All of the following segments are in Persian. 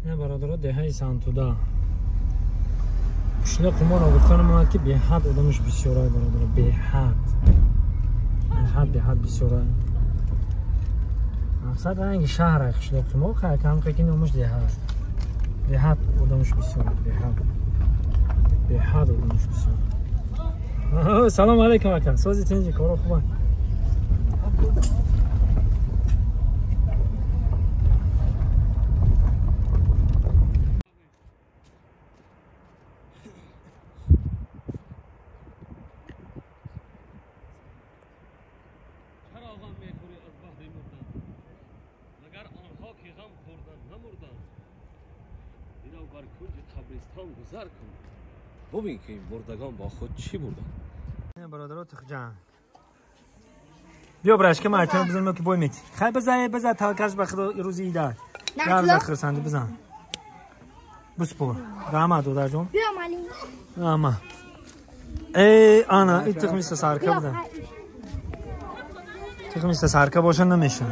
نه برادرها دهه سانتودا قشلاق قمار آوردن ما که به حد آدمش بسیاره برادرها به حد بسیاره مقصد رنگ شهر قشلاق قمار خیلی کم که نامش ده حد آدمش بسیاره به حد آدمش بسیاره. سلام علیکم اکم سازی تنجی کارو خوبه گذر کن ببین که این مردگان با خود چی بردن. این برادرها تخجان بیا برش که مایتون بزنم که بوی میتی خیلی بزن توکلش به خدا روزی ایده در بخیر سنده بزن بسپور رحمت دو در جون بیا مالی اما ای آنا این تخمیست سارکه بزن تخمیست سارکه باشن نمیشه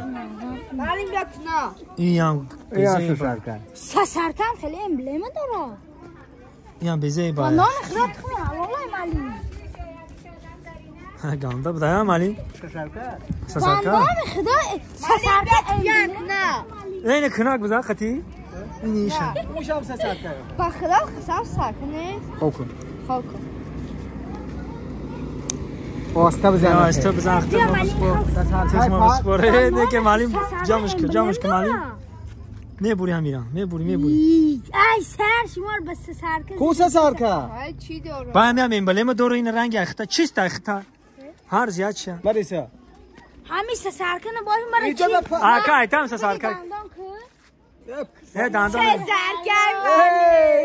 مالی بیا کنا این هم بیزه سارکه هم خیلی امبلمه داره این هم بیزه باید نام خراب کنه والله مالی گانده بده هم مالی سارکه نام خدا سارکه نه این کناک بزن خطی این ایشه میشم سارکه با خدا خسام سارکه نه خوب کن واسطه بزن واسطه بزن اختر بسپوره نه که مالی جامش که مالی میبوری هم میرم میبوری ای سر شمار بس سارکه کوسه سارکه ای چی داره با همین امبلم دور این رنگ اخته چیست اخته هر زیاد شه مریسا همیشه سارکه نه باید مرا چی آکا ایتام سارکه نه دندان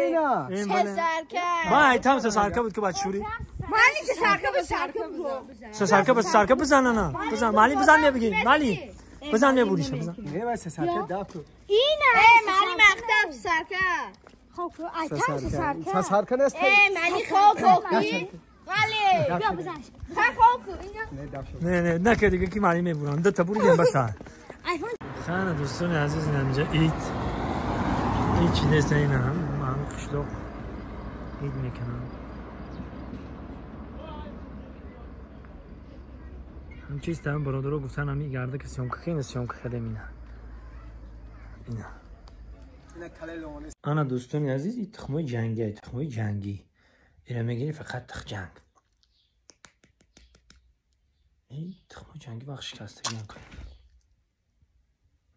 اینا ما ایتام سارکه بود که بعد شوری مالی که سارکه بود سارکه بزن نه بزن مالی بزن بگی مالی بزن میبوریش بزن نه واسه سارکه داکو اینه مالی مختم سارکه خوب ایتام سارکه است مالی خوب مالی بیا بزن خوب نه که دیگه کی مالی میبورن دو تا بوریم بس خانه دوستان عزیز اینجا عید چی دست اینا هم قشلاق عید میکنن هم چیز تمام برادرها گفتن همی گرده که سیامکه خیلی اینا انا دوستان عزیز این تخمای جنگی اینا میگیری فقط تخ جنگ این تخمای جنگی وقت شکستگی هم کنیم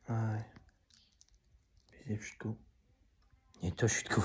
ای بیزیب شد کو نه تو شد کو